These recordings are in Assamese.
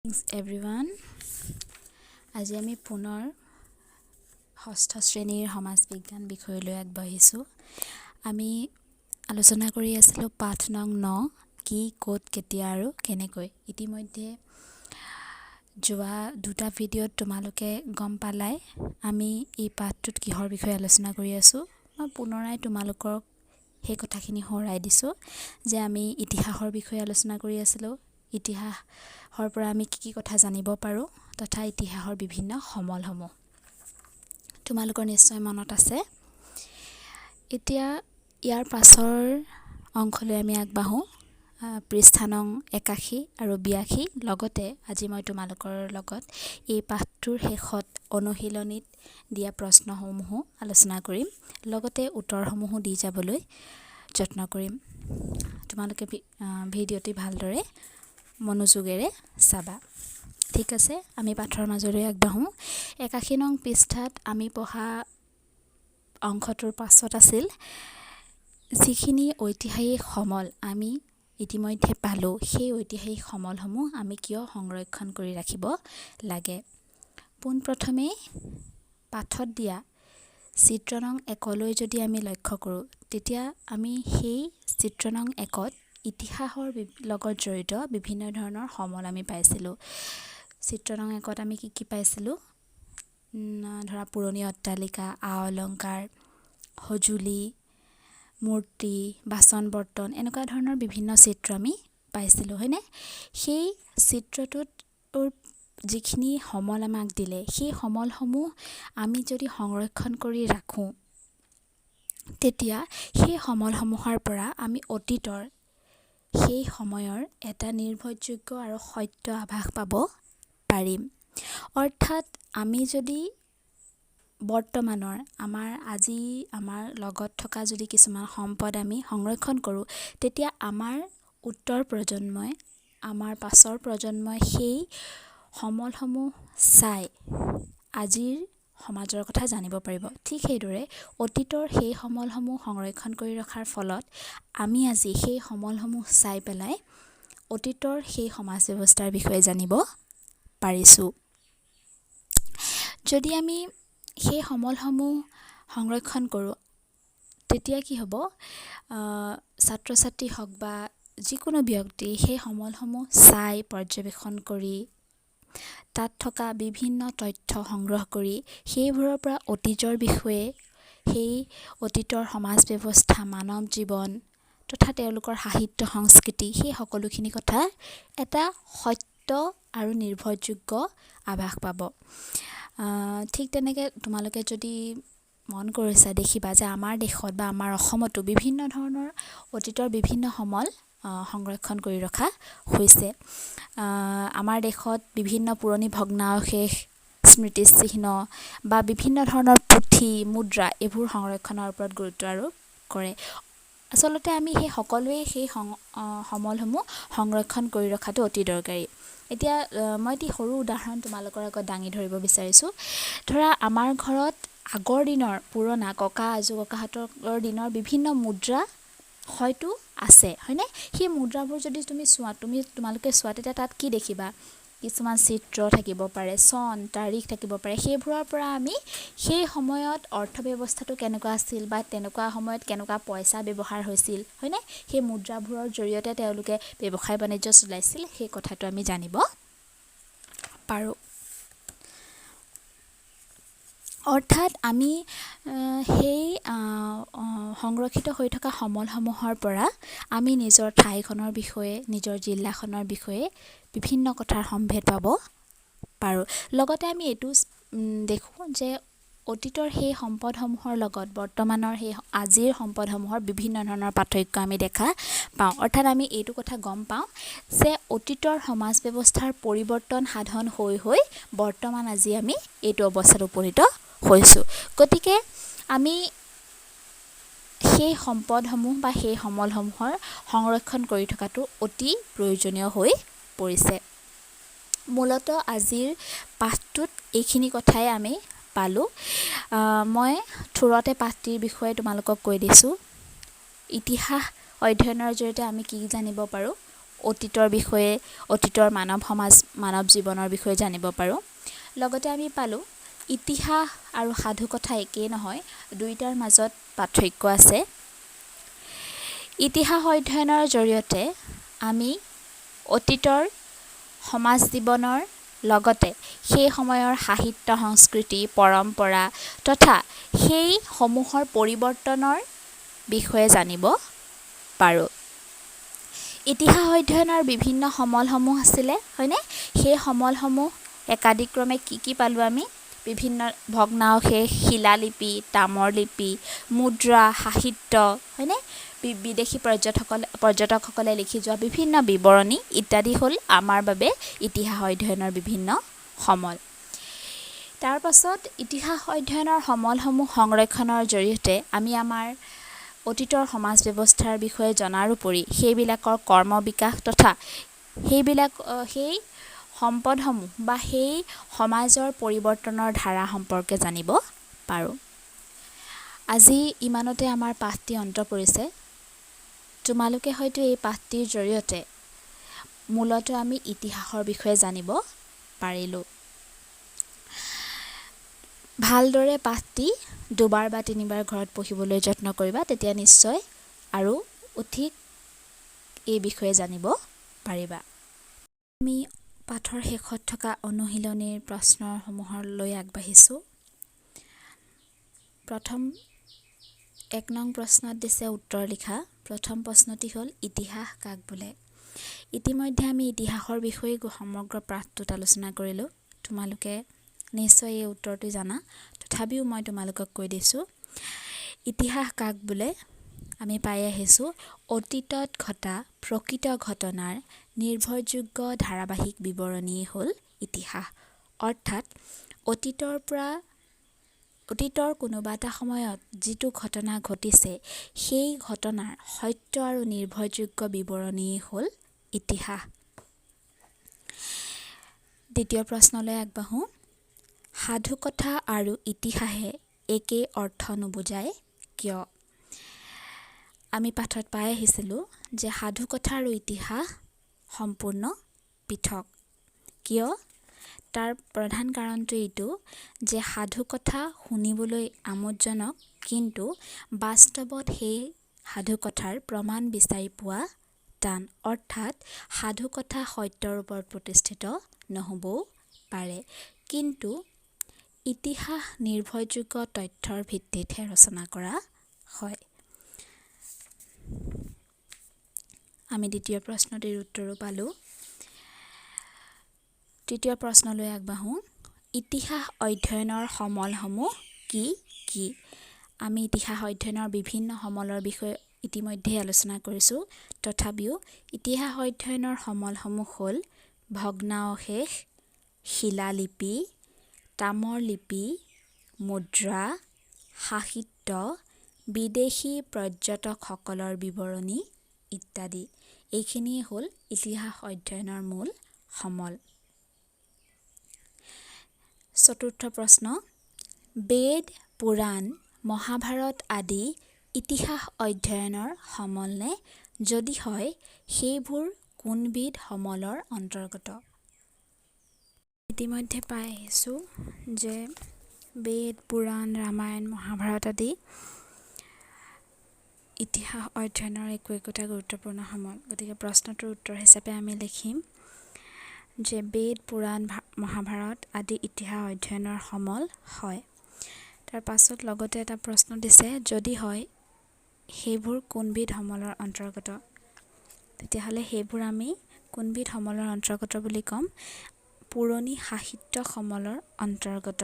Thanks everyone. আজি আমি পুনৰ ষষ্ঠ শ্ৰেণীৰ সমাজ বিজ্ঞান বিষয়লৈ আগবাঢ়িছোঁ। আমি আলোচনা কৰি আছিলোঁ পাঠ নং 9 কি ক'ত কেতিয়া আৰু কেনেকৈ। ইতিমধ্যে যোৱা দুটা ভিডিঅ'ত তোমালোকে গম পালাই আমি এই পাঠটোত কিহৰ বিষয়ে আলোচনা কৰি আছোঁ। মই পুনৰাই তোমালোকক সেই কথাখিনি সোঁৱৰাই দিছোঁ যে আমি ইতিহাসৰ বিষয়ে আলোচনা কৰি আছিলোঁ। ইতিহাসৰ পৰা আমি কি কথা জানিব পাৰোঁ তথা ইতিহাসৰ বিভিন্ন সমলসমূহ তোমালোকৰ নিশ্চয় মনত আছে। এতিয়া ইয়াৰ পাছৰ অংশলৈ আমি আগবাঢ়োঁ। পৃষ্ঠা নং 81 আৰু 82 লগতে আজি মই তোমালোকৰ লগত এই পাঠটোৰ শেষত অনুশীলনীত দিয়া প্ৰশ্নসমূহো আলোচনা কৰিম, লগতে উত্তৰসমূহো দি যাবলৈ যত্ন কৰিম। তোমালোকে ভিডিঅ'টি ভালদৰে মনোযোগেৰে চাবা। ঠিক আছে, আমি পাঠৰ মাজলৈ আগবাঢ়োঁ। 81 নং পৃষ্ঠাত আমি পঢ়া অংশটোৰ পাছত আছিল যিখিনি ঐতিহাসিক সমল আমি ইতিমধ্যে পালোঁ, সেই ঐতিহাসিক সমলসমূহ আমি কিয় সংৰক্ষণ কৰি ৰাখিব লাগে। পোনপ্ৰথমে পাঠত দিয়া চিত্ৰ নং 1লৈ যদি আমি লক্ষ্য কৰোঁ, তেতিয়া আমি সেই চিত্ৰ নং 1ত ইতিহাসৰ লগত জড়িত বিভিন্ন ধৰণৰ সমল আমি পাইছিলোঁ। চিত্ৰ নং 1ত আমি কি পাইছিলোঁ? ধৰা পুৰণি অট্টালিকা, আ অলংকাৰ, সঁজুলি, মূৰ্তি, বাচন বৰ্তন, এনেকুৱা ধৰণৰ বিভিন্ন চিত্ৰ আমি পাইছিলোঁ, হয়নে? সেই চিত্ৰটোত যিখিনি সমল আমাক দিলে, সেই সমলসমূহ আমি যদি সংৰক্ষণ কৰি ৰাখোঁ, তেতিয়া সেই সমলসমূহৰ পৰা আমি অতীতৰ সেই সময়ৰ এটা নিৰ্ভৰযোগ্য আৰু সত্য আভাস পাব পাৰিম। অৰ্থাৎ আমি যদি বৰ্তমানৰ আমাৰ লগত থকা যদি কিছুমান সম্পদ আমি সংৰক্ষণ কৰোঁ, তেতিয়া আমাৰ উত্তৰ প্ৰজন্মই, আমাৰ পাছৰ প্ৰজন্মই সেই সমলসমূহ চাই আজিৰ সমাজৰ কথা জানিব পাৰিব। ঠিক সেইদৰে অতীতৰ সেই সমলসমূহ সংৰক্ষণ কৰি ৰখাৰ ফলত আমি আজি সেই সমলসমূহ চাই পেলাই অতীতৰ সেই সমাজ ব্যৱস্থাৰ বিষয়ে জানিব পাৰিছোঁ। যদি আমি সেই সমলসমূহ সংৰক্ষণ কৰোঁ, তেতিয়া কি হ'ব? ছাত্ৰ ছাত্ৰী হওক বা যিকোনো ব্যক্তি সেই সমলসমূহ চাই পৰ্যবেক্ষণ কৰি তাত থকা বিভিন্ন তথ্য সংগ্ৰহ কৰি সেইবোৰৰ পৰা অতীতৰ বিষয়ে, সেই অতীতৰ সমাজ ব্যৱস্থা, মানৱ জীৱন তথা তেওঁলোকৰ সাহিত্য সংস্কৃতি, সেই সকলোখিনি কথা এটা সত্য আৰু নিৰ্ভৰযোগ্য আভাস পাব। ঠিক তেনেকৈ তোমালোকে যদি মন কৰিছা, দেখিবা যে আমাৰ দেশত বা আমাৰ অসমতো বিভিন্ন ধৰণৰ অতীতৰ বিভিন্ন সমল সংৰক্ষণ কৰি ৰখা হৈছে। আমাৰ দেশত বিভিন্ন পুৰণি ভগ্নাৱশেষ, স্মৃতিচিহ্ন বা বিভিন্ন ধৰণৰ পুথি, মুদ্ৰা এইবোৰ সংৰক্ষণৰ ওপৰত গুৰুত্ব আৰোপ কৰে। আচলতে আমি সেই সকলোৱে সেই সমলসমূহ সংৰক্ষণ কৰি ৰখাটো অতি দৰকাৰী। এতিয়া মই এটি সৰু উদাহৰণ তোমালোকৰ আগত দাঙি ধৰিব বিচাৰিছোঁ। ধৰা আমাৰ ঘৰত আগৰ দিনৰ পুৰণা ককা আজো ককাহঁতৰ দিনৰ বিভিন্ন মুদ্ৰা হয়তো আছে, হয়নে? সেই মুদ্ৰাবোৰ যদি তুমি চোৱা, তোমালোকে চোৱা, তেতিয়া তাত কি দেখিবা? কিছুমান চিত্ৰ থাকিব পাৰে, চন তাৰিখ থাকিব পাৰে। সেইবোৰৰ পৰা আমি সেই সময়ত অৰ্থ ব্যৱস্থাটো কেনেকুৱা আছিল বা তেনেকুৱা সময়ত কেনেকুৱা পইচা ব্যৱহাৰ হৈছিল, হয়নে? সেই মুদ্ৰাবোৰৰ জৰিয়তে তেওঁলোকে ব্যৱসায় বাণিজ্য চলাইছিল, সেই কথাটো আমি জানিব পাৰোঁ। অৰ্থাৎ আমি সেই সংৰক্ষিত হৈ থকা সমলসমূহৰ পৰা আমি নিজৰ ঠাইখনৰ বিষয়ে, নিজৰ জিলাখনৰ বিষয়ে বিভিন্ন কথাৰ সম্ভেদ পাব পাৰোঁ। লগতে আমি এইটো দেখোঁ যে অতীতৰ সেই সম্পদসমূহৰ লগত বৰ্তমানৰ সেই আজিৰ সম্পদসমূহৰ বিভিন্ন ধৰণৰ পাৰ্থক্য আমি দেখা পাওঁ। অৰ্থাৎ আমি এইটো কথা গম পাওঁ যে অতীতৰ সমাজ ব্যৱস্থাৰ পৰিৱৰ্তন সাধন হৈ হৈ বৰ্তমান আজি আমি এইটো অৱস্থাত উপনীত হৈছোঁ। গতিকে আমি সেই সম্পদসমূহ বা সেই সমলসমূহৰ সংৰক্ষণ কৰি থকাটো অতি প্ৰয়োজনীয় হৈ পৰিছে। মূলতঃ আজিৰ পাঠটোত এইখিনি কথাই আমি পালোঁ। মই থোৰতে পাঠটিৰ বিষয়ে তোমালোকক কৈ দিছোঁ। ইতিহাস অধ্যয়নৰ জৰিয়তে আমি কি জানিব পাৰোঁ? অতীতৰ বিষয়ে, অতীতৰ মানৱ জীৱনৰ বিষয়ে জানিব পাৰোঁ। লগতে আমি পালোঁ ইতিহাস আৰু সাধুকথা একেই নহয়, দুয়োটাৰ মাজত পাৰ্থক্য আছে। ইতিহাস অধ্যয়নৰ জৰিয়তে আমি অতীতৰ সমাজ জীৱনৰ লগতে সেই সময়ৰ সাহিত্য, সংস্কৃতি, পৰম্পৰা তথা সেই সমূহৰ পৰিৱৰ্তনৰ বিষয়ে জানিব পাৰোঁ। ইতিহাস অধ্যয়নৰ বিভিন্ন সমলসমূহ আছিলে, হয়নে? সেই সমলসমূহ একাদিক্ৰমে কি পালোঁ আমি? বিভিন্ন ভগ্নাৱশেষ, শিলালিপি, তামৰ লিপি, মুদ্ৰা, সাহিত্য, হয়নে? বিদেশী পৰ্যটকসকলে লিখি যোৱা বিভিন্ন বিৱৰণী ইত্যাদি হ'ল আমাৰ বাবে ইতিহাস অধ্যয়নৰ বিভিন্ন সমল। তাৰ পাছত ইতিহাস অধ্যয়নৰ সমলসমূহ সংৰক্ষণৰ জৰিয়তে আমি আমাৰ অতীতৰ সমাজ ব্যৱস্থাৰ বিষয়ে জনাৰ উপৰি সেইবিলাকৰ কৰ্ম বিকাশ তথা সেই সম্পদসমূহ বা সেই সমাজৰ পৰিৱৰ্তনৰ ধাৰা সম্পৰ্কে জানিব পাৰোঁ। আজি ইমানতে আমাৰ পাঠটি অন্ত পৰিছে। তোমালোকে হয়তো এই পাঠটিৰ জৰিয়তে মূলতঃ আমি ইতিহাসৰ বিষয়ে জানিব পাৰিলোঁ। ভালদৰে পাঠটি 2বাৰ বা 3বাৰ ঘৰত পঢ়িবলৈ যত্ন কৰিবা, তেতিয়া নিশ্চয় আৰু অধিক এই বিষয়ে জানিব পাৰিবা। আমি পাঠৰ শেষত থকা অনুশীলনীৰ প্ৰশ্নসমূহলৈ আগবাঢ়িছোঁ। প্ৰথম 1 নং প্ৰশ্নত দিছে উত্তৰ লিখা। প্ৰথম প্ৰশ্নটি হ'ল ইতিহাস কাক বোলে? ইতিমধ্যে আমি ইতিহাসৰ বিষয়ে সমগ্ৰ পাঠটোত আলোচনা কৰিলোঁ। তোমালোকে নিশ্চয় এই উত্তৰটো জানা, তথাপিও মই তোমালোকক কৈ দিছোঁ। ইতিহাস কাক বোলে? আমি পাই আহিছোঁ অতীতত ঘটা প্ৰকৃত ঘটনাৰ নিৰ্ভৰযোগ্য ধাৰাবাহিক বিৱৰণীয়ে হ'ল ইতিহাস। অৰ্থাৎ অতীতৰ কোনোবা এটা সময়ত যিটো ঘটনা ঘটিছে সেই ঘটনাৰ সত্য আৰু নিৰ্ভৰযোগ্য বিৱৰণীয়ে হ'ল ইতিহাস। দ্বিতীয় প্ৰশ্নলৈ আগবাঢ়োঁ। সাধুকথা আৰু ইতিহাসে একে অৰ্থ নুবুজায় কিয়? আমি পাঠত পাই আহিছিলোঁ যে সাধুকথা আৰু ইতিহাস সম্পূৰ্ণ পৃথক। কিয়? তাৰ প্ৰধান কাৰণটো এইটো যে সাধুকথা শুনিবলৈ আমোদজনক, কিন্তু বাস্তৱত সেই সাধুকথাৰ প্ৰমাণ বিচাৰি পোৱা টান। অৰ্থাৎ সাধুকথা সত্যৰ ওপৰত প্ৰতিষ্ঠিত নহ'বও পাৰে, কিন্তু ইতিহাস নিৰ্ভৰযোগ্য তথ্যৰ ভিত্তিতহে ৰচনা কৰা হয়। আমি দ্বিতীয় প্ৰশ্নটিৰ উত্তৰো পালোঁ। তৃতীয় প্ৰশ্নলৈ আগবাঢ়োঁ। ইতিহাস অধ্যয়নৰ সমলসমূহ কি কি? আমি ইতিহাস অধ্যয়নৰ বিভিন্ন সমলৰ বিষয়ে ইতিমধ্যে আলোচনা কৰিছোঁ, তথাপিও ইতিহাস অধ্যয়নৰ সমলসমূহ হ'ল ভগ্নাৱশেষ, শিলালিপি, তামৰ লিপি, মুদ্ৰা, সাহিত্য, বিদেশী পৰ্যটকসকলৰ বিৱৰণী ইত্যাদি। এইখিনিয়ে হ'ল ইতিহাস অধ্যয়নৰ মূল সমল। চতুৰ্থ প্ৰশ্ন। বেদ, পুৰাণ, মহাভাৰত আদি ইতিহাস অধ্যয়নৰ সমল নে? যদি হয়, সেইবোৰ কোনবিধ সমলৰ অন্তৰ্গত? ইতিমধ্যে পাই আহিছোঁ যে বেদ, পুৰাণ, ৰামায়ণ, মহাভাৰত আদি ইতিহাস অধ্যয়নৰ একোটা গুৰুত্বপূৰ্ণ সমল। গতিকে প্ৰশ্নটোৰ উত্তৰ হিচাপে আমি লিখিম যে বেদ, পুৰাণ, মহাভাৰত আদি ইতিহাস অধ্যয়নৰ সমল হয়। তাৰ পাছত লগতে এটা প্ৰশ্ন দিছে, যদি হয় সেইবোৰ কোনবিধ সমলৰ অন্তৰ্গত? তেতিয়াহ'লে সেইবোৰ আমি কোনবিধ সমলৰ অন্তৰ্গত বুলি ক'ম? পুৰণি সাহিত্য সমলৰ অন্তৰ্গত।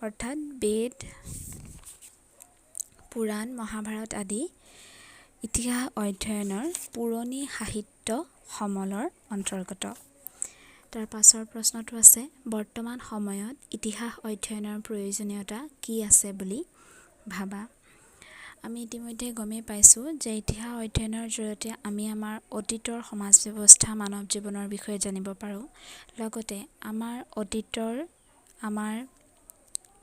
অৰ্থাৎ বেদ, পুৰাণ, মহাভাৰত আদি ইতিহাস অধ্যয়নৰ পুৰণি সাহিত্য সমলৰ অন্তৰ্গত। তাৰ পাছৰ প্ৰশ্নটো আছে, বৰ্তমান সময়ত ইতিহাস অধ্যয়নৰ প্ৰয়োজনীয়তা কি আছে বুলি ভাবা? আমি ইতিমধ্যে গমেই পাইছোঁ যে ইতিহাস অধ্যয়নৰ জৰিয়তে আমি আমাৰ অতীতৰ সমাজ ব্যৱস্থা, মানৱ জীৱনৰ বিষয়ে জানিব পাৰোঁ। লগতে আমাৰ অতীতৰ আমাৰ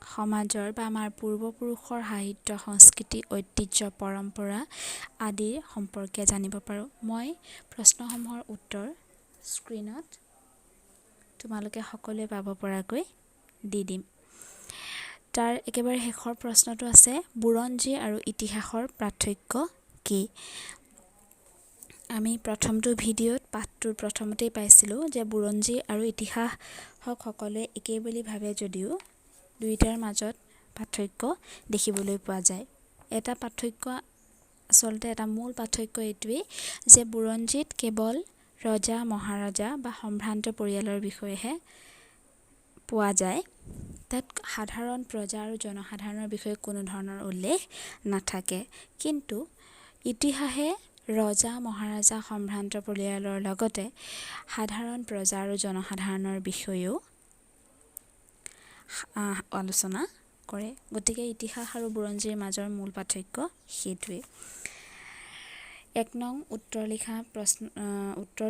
সমাজৰ বা আমাৰ পূৰ্বপুৰুষৰ সাহিত্য সংস্কৃতি ঐতিহ্য পৰম্পৰা আদিৰ সম্পৰ্কে জানিব পাৰোঁ। মই প্ৰশ্নসমূহৰ উত্তৰ স্ক্ৰীনত তোমালোকে সকলোৱে পাব পৰাকৈ দি দিম। তাৰ একেবাৰে শেষৰ প্ৰশ্নটো আছে বুৰঞ্জী আৰু ইতিহাসৰ পাৰ্থক্য কি? আমি প্ৰথমটো ভিডিঅ'ত পাঠটোৰ প্ৰথমতেই পাইছিলোঁ যে বুৰঞ্জী আৰু ইতিহাসক সকলোৱে একেই বুলি ভাবে যদিও দুয়োটাৰ মাজত পাৰ্থক্য দেখিবলৈ পোৱা যায়। এটা পাৰ্থক্য আচলতে এটা মূল পাৰ্থক্য এইটোৱেই যে বুৰঞ্জীত কেৱল ৰজা মহাৰজা বা সম্ভ্ৰান্ত পৰিয়ালৰ বিষয়েহে পোৱা যায়। তাত সাধাৰণ প্ৰজা আৰু জনসাধাৰণৰ বিষয়ে কোনো ধৰণৰ উল্লেখ নাথাকে। কিন্তু ইতিহাসে ৰজা মহাৰজা সম্ভ্ৰান্ত পৰিয়ালৰ লগতে সাধাৰণ প্ৰজা আৰু জনসাধাৰণৰ বিষয়েও আলোচনা কৰে। গতিকে ইতিহাস আৰু বুৰঞ্জীৰ মাজৰ মূল পাৰ্থক্য সেইটোৱেই। ১ নং উত্তৰ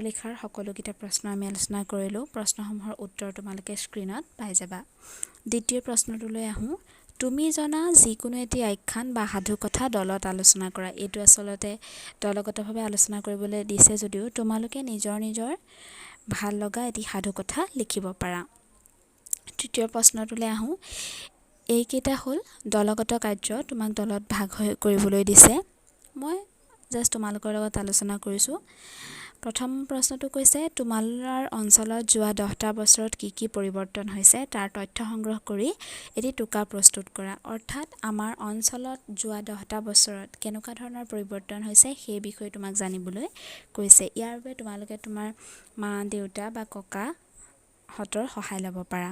লিখাৰ সকলোকেইটা প্ৰশ্ন আমি আলোচনা কৰিলোঁ। প্ৰশ্নসমূহৰ উত্তৰ তোমালোকে স্ক্ৰীনত পাই যাবা। দ্বিতীয় প্ৰশ্নটোলৈ আহোঁ। তুমি জনা যিকোনো এটি আখ্যান বা সাধু কথা দলত আলোচনা কৰা। এইটো আচলতে দলগতভাৱে আলোচনা কৰিবলৈ দিছে যদিও তোমালোকে নিজৰ নিজৰ ভাল লগা এটি সাধু কথা লিখিব পাৰা। তৃতীয় প্ৰশ্নটোলৈ আহোঁ। এইকেইটা হ'ল দলগত কাৰ্য, তোমাক দলত ভাগ কৰিবলৈ দিছে। মই জাষ্ট তোমালোকৰ লগত আলোচনা কৰিছোঁ। প্ৰথম প্ৰশ্নটো কৈছে তোমাৰ অঞ্চলত যোৱা 10টা বছৰত কি কি পৰিৱৰ্তন হৈছে তাৰ তথ্য সংগ্ৰহ কৰি এটি টোকা প্ৰস্তুত কৰা। অৰ্থাৎ আমাৰ অঞ্চলত যোৱা 10টা বছৰত কেনেকুৱা ধৰণৰ পৰিৱৰ্তন হৈছে সেই বিষয়ে তোমাক জানিবলৈ কৈছে। ইয়াৰ বাবে তোমালোকে তোমাৰ মা দেউতা বা ককাহঁতৰ সহায় ল'ব পাৰা।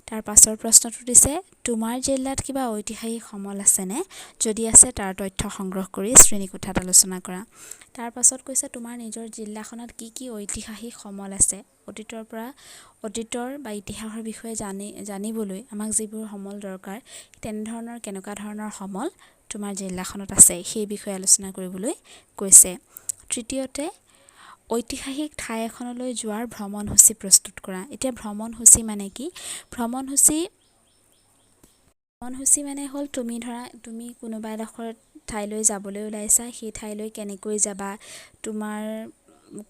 তাৰ পাছৰ প্ৰশ্নটো দিছে তোমাৰ জিলাত কিবা ঐতিহাসিক সমল আছেনে? যদি আছে তাৰ তথ্য সংগ্ৰহ কৰি শ্ৰেণীকোঠাত আলোচনা কৰা। তাৰ পাছত কৈছে তোমাৰ নিজৰ জিলাখনত কি কি ঐতিহাসিক সমল আছে। অতীতৰ বা ইতিহাসৰ বিষয়ে জানিবলৈ আমাক যিবোৰ সমল দৰকাৰ তেনেধৰণৰ কেনেকুৱা ধৰণৰ সমল তোমাৰ জিলাখনত আছে সেই বিষয়ে আলোচনা কৰিবলৈ কৈছে। তৃতীয়তে ঐতিহাসিক ঠাই এখনলৈ যোৱাৰ ভ্ৰমণসূচী প্ৰস্তুত কৰা। এতিয়া ভ্ৰমণসূচী মানে কি? ভ্ৰমণসূচী মানে হ'ল তুমি কোনোবা এডোখৰ ঠাইলৈ যাবলৈ ওলাইছা, সেই ঠাইলৈ কেনেকৈ যাবা, তোমাৰ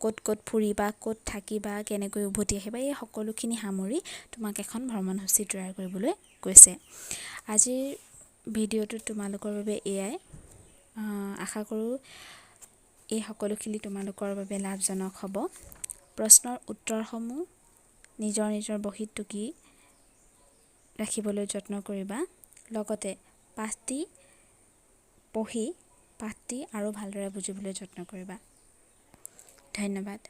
ক'ত ক'ত ফুৰিবা, ক'ত থাকিবা, কেনেকৈ উভতি আহিবা, এই সকলোখিনি সামৰি তোমাক এখন ভ্ৰমণসূচী তৈয়াৰ কৰিবলৈ কৈছে। আজিৰ ভিডিঅ'টোত তোমালোকৰ বাবে এয়াই। আশা কৰোঁ এই সকলোখিনি তোমালোকৰ বাবে লাভজনক হ'ব। প্ৰশ্নৰ উত্তৰসমূহ নিজৰ নিজৰ বহীত টুকি ৰাখিবলৈ যত্ন কৰিবা। লগতে পাঠটি পঢ়ি পাঠটি আৰু ভালদৰে বুজিবলৈ যত্ন কৰিবা। ধন্যবাদ।